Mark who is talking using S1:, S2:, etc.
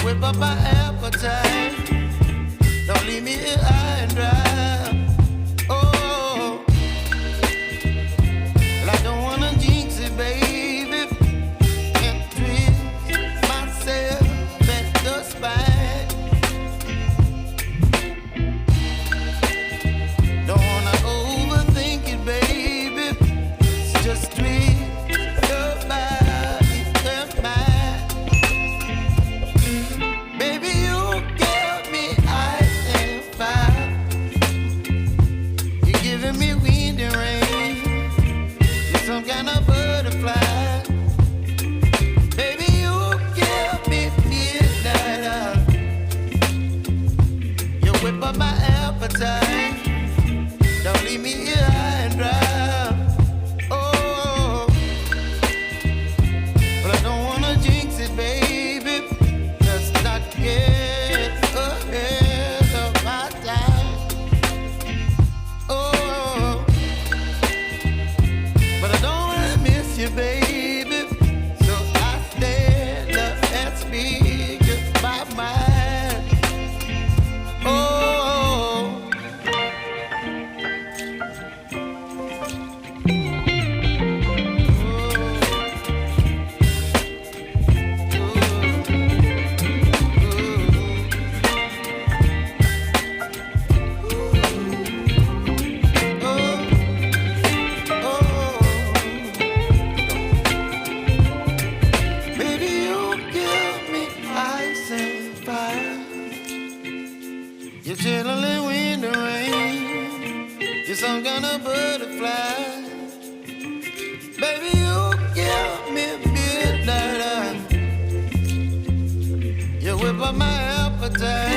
S1: whip up my appetite. Don't leave me here high and dry. Oh, well, I don't wanna jinx it, baby. Can't twist myself at the spine. Don't wanna overthink it, baby. It's just twist your body and mine. Baby, you give me ice and fire. You're giving me wind and rain. You're some kind of butterfly. Baby, you give me midnight. You whip up my appetite. Don't leave me here high and dry. Oh, but I don't wanna jinx it, baby. Let's not get ahead of my time. Oh, but I don't wanna miss you, baby. So I stand up and speak just my mind. Oh. Baby, you give me ice and fire. You're chilling wind and rain. You're some kind of butterfly. Baby, you give me midnight. You whip up my appetite.